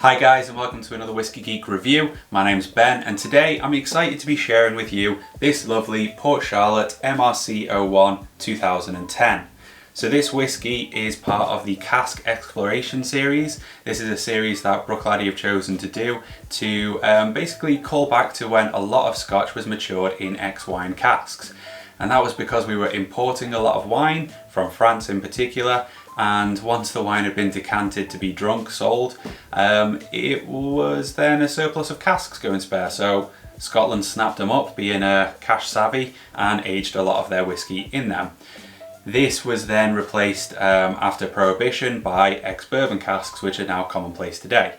Hi guys, and welcome to another Whisky Geek review. My name's Ben, and today I'm excited to be sharing with you this lovely Port Charlotte MRC 01 2010. So this whisky is part of the Cask Exploration series. This is a series that Bruichladdich have chosen to do to basically call back to when a lot of Scotch was matured in ex-wine casks. And that was because we were importing a lot of wine, from France in particular, and once the wine had been decanted to be drunk, sold, it was then a surplus of casks going spare. So Scotland snapped them up, being cash savvy, and aged a lot of their whisky in them. This was then replaced after Prohibition by ex-bourbon casks, which are now commonplace today.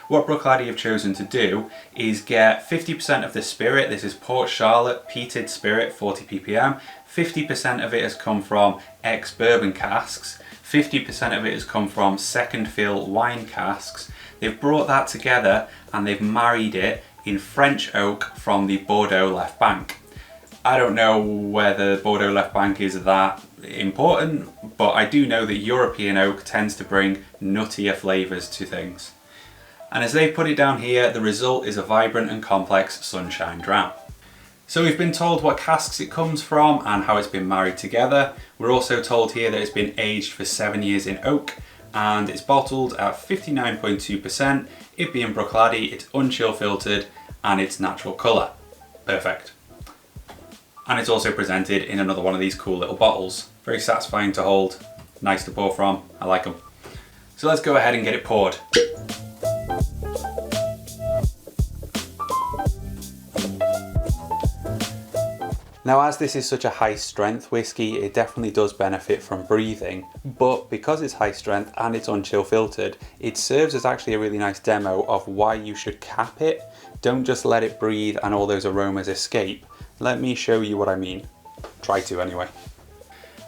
What Bruichladdich have chosen to do is get 50% of the spirit. This is Port Charlotte peated spirit, 40 ppm. 50% of it has come from ex-bourbon casks. 50% of it has come from second fill wine casks. They've brought that together and they've married it in French oak from the Bordeaux Left Bank. I don't know whether Bordeaux Left Bank is that important, but I do know that European oak tends to bring nuttier flavours to things. And as they put it down here, the result is a vibrant and complex sunshine dram. So we've been told what casks it comes from and how it's been married together. We're also told here that it's been aged for 7 years in oak and it's bottled at 59.2%, it being Bruichladdich, it's unchill filtered and it's natural colour. Perfect. And it's also presented in another one of these cool little bottles. Very satisfying to hold, nice to pour from, I like them. So let's go ahead and get it poured. Now, as this is such a high strength whisky, it definitely does benefit from breathing, but because it's high strength and it's unchill filtered, it serves as actually a really nice demo of why you should cap it. Don't just let it breathe and all those aromas escape. Let me show you what I mean. Try to anyway.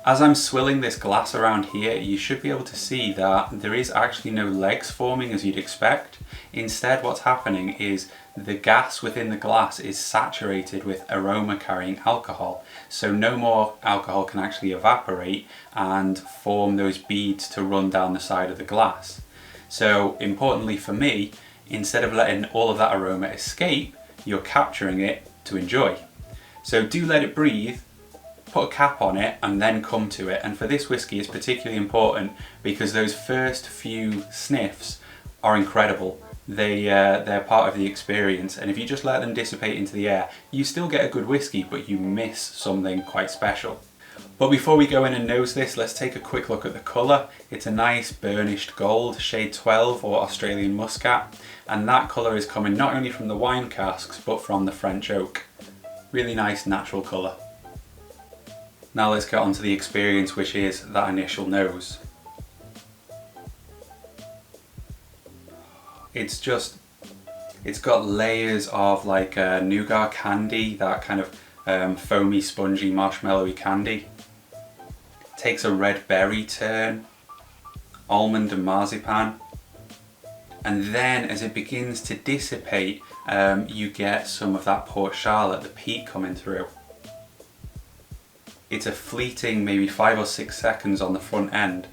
As I'm swilling this glass around here, you should be able to see that there is actually no legs forming as you'd expect. Instead, what's happening is the gas within the glass is saturated with aroma carrying alcohol. So no more alcohol can actually evaporate and form those beads to run down the side of the glass. So importantly for me, instead of letting all of that aroma escape, you're capturing it to enjoy. So do let it breathe, put a cap on it and then come to it. And for this whisky it's particularly important because those first few sniffs are incredible. They're part of the experience, and if you just let them dissipate into the air, you still get a good whisky, but you miss something quite special. But before we go in and nose this, let's take a quick look at the colour. It's a nice burnished gold, shade 12 or Australian Muscat, and that colour is coming not only from the wine casks, but from the French oak. Really nice natural colour. Now let's get on to the experience, which is that initial nose. It's got layers of like nougat candy, that kind of foamy, spongy, marshmallowy candy. Takes a red berry turn, almond and marzipan. And then as it begins to dissipate, you get some of that Port Charlotte, the peat coming through. It's a fleeting maybe 5 or 6 seconds on the front end,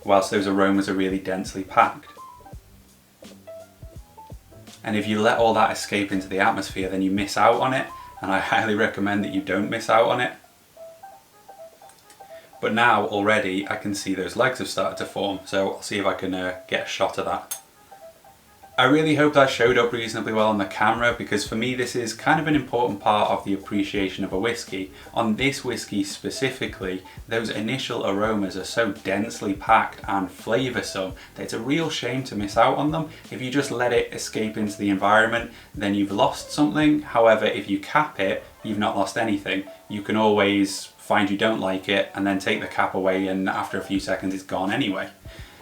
whilst those aromas are really densely packed. And if you let all that escape into the atmosphere, then you miss out on it, and I highly recommend that you don't miss out on it. But now already I can see those legs have started to form, so I'll see if I can get a shot of that. I really hope that showed up reasonably well on the camera, because for me this is kind of an important part of the appreciation of a whisky. On this whisky specifically, those initial aromas are so densely packed and flavoursome that it's a real shame to miss out on them. If you just let it escape into the environment, then you've lost something. However, if you cap it, you've not lost anything. You can always find you don't like it and then take the cap away, and after a few seconds it's gone anyway.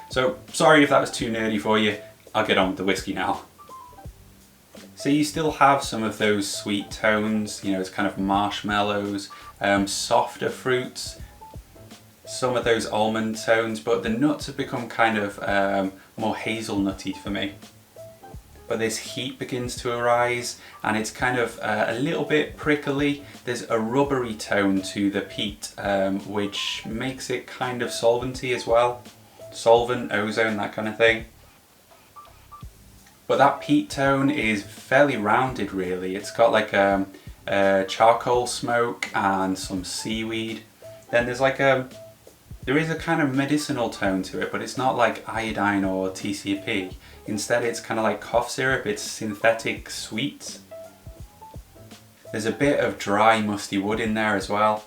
So sorry if that was too nerdy for you. I'll get on with the whisky now. So you still have some of those sweet tones, you know, it's kind of marshmallows, softer fruits, some of those almond tones, but the nuts have become kind of more hazelnutty for me. But this heat begins to arise and it's kind of a little bit prickly. There's a rubbery tone to the peat, which makes it kind of solventy as well. Solvent, ozone, that kind of thing. But that peat tone is fairly rounded really. It's got like a charcoal smoke and some seaweed. Then there is a kind of medicinal tone to it, but it's not like iodine or TCP. Instead it's kind of like cough syrup, it's synthetic sweet. There's a bit of dry musty wood in there as well.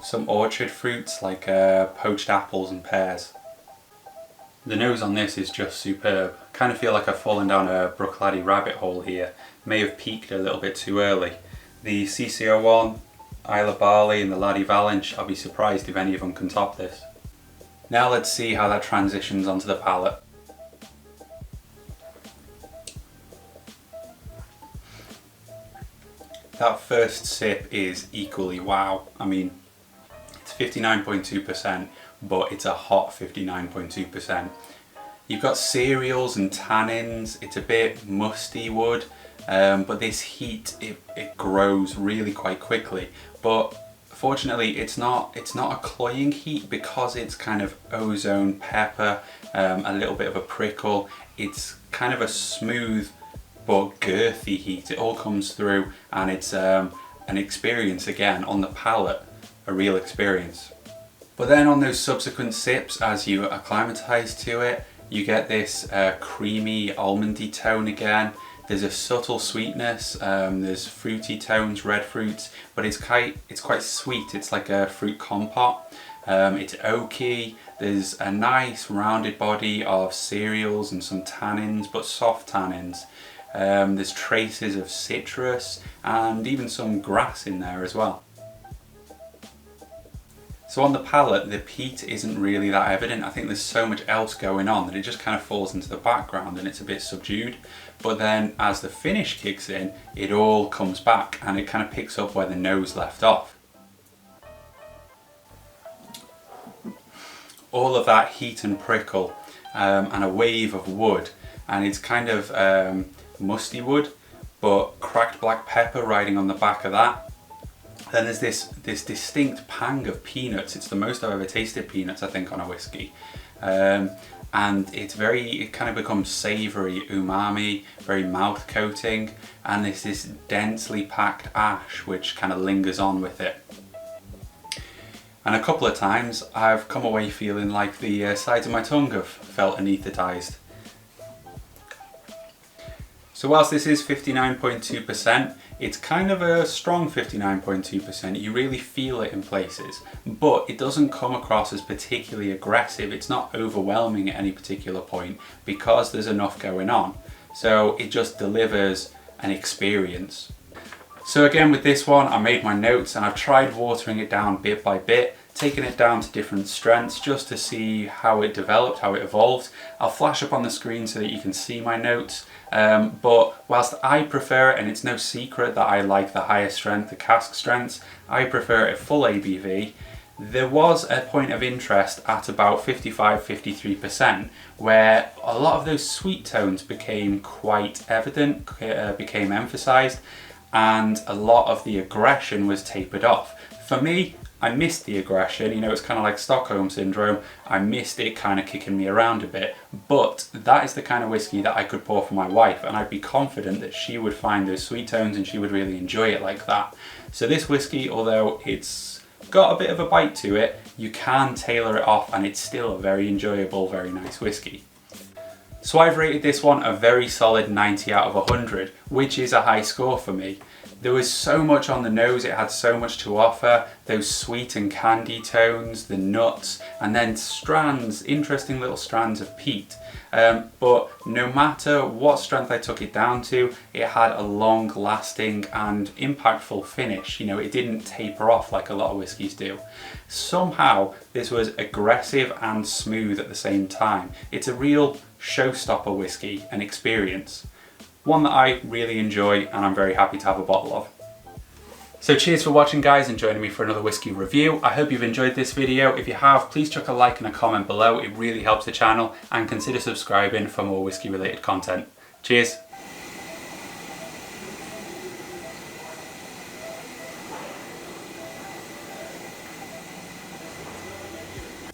Some orchard fruits like poached apples and pears. The nose on this is just superb. Kind of feel like I've fallen down a Bruichladdich rabbit hole here. May have peaked a little bit too early. The CC01, Isla Barley and the Laddie Valanche, I'll be surprised if any of them can top this. Now let's see how that transitions onto the palate. That first sip is equally wow. I mean, it's 59.2%, but it's a hot 59.2%. You've got cereals and tannins, it's a bit musty wood, but this heat, it grows really quite quickly. But fortunately it's not a cloying heat because it's kind of ozone, pepper, a little bit of a prickle. It's kind of a smooth but girthy heat. It all comes through, and it's an experience again on the palate, a real experience. But then on those subsequent sips, as you acclimatise to it, you get this creamy almondy tone again. There's a subtle sweetness, there's fruity tones, red fruits, but it's quite sweet. It's like a fruit compote. It's oaky. There's a nice rounded body of cereals and some tannins, but soft tannins. There's traces of citrus and even some grass in there as well. So on the palate, the peat isn't really that evident. I think there's so much else going on that it just kind of falls into the background and it's a bit subdued. But then as the finish kicks in, it all comes back and it kind of picks up where the nose left off. All of that heat and prickle and a wave of wood, and it's kind of musty wood, but cracked black pepper riding on the back of that. Then there's this distinct pang of peanuts. It's the most I've ever tasted peanuts, I think, on a whiskey. And it kind of becomes savoury, umami, very mouth coating, and there's this densely packed ash which kind of lingers on with it. And a couple of times I've come away feeling like the sides of my tongue have felt anaesthetised. So whilst this is 59.2%, it's kind of a strong 59.2%. You really feel it in places, but it doesn't come across as particularly aggressive. It's not overwhelming at any particular point because there's enough going on. So it just delivers an experience. So again, with this one, I made my notes and I've tried watering it down bit by bit, taking it down to different strengths just to see how it developed, how it evolved. I'll flash up on the screen so that you can see my notes. But whilst I prefer it, and it's no secret that I like the higher strength, the cask strengths, I prefer it full ABV. There was a point of interest at about 55-53% where a lot of those sweet tones became quite evident, became emphasised, and a lot of the aggression was tapered off. For me, I missed the aggression, you know, it's kind of like Stockholm Syndrome. I missed it kind of kicking me around a bit, but that is the kind of whiskey that I could pour for my wife, and I'd be confident that she would find those sweet tones and she would really enjoy it like that. So this whiskey, although it's got a bit of a bite to it, you can tailor it off and it's still a very enjoyable, very nice whiskey. So I've rated this one a very solid 90 out of 100, which is a high score for me. There was so much on the nose, it had so much to offer, those sweet and candy tones, the nuts, and then strands, interesting little strands of peat. But no matter what strength I took it down to, it had a long lasting and impactful finish. You know, it didn't taper off like a lot of whiskies do. Somehow this was aggressive and smooth at the same time. It's a real showstopper whiskey, an experience. One that I really enjoy and I'm very happy to have a bottle of. So cheers for watching guys and joining me for another whiskey review. I hope you've enjoyed this video. If you have, please chuck a like and a comment below. It really helps the channel, and consider subscribing for more whiskey related content. Cheers.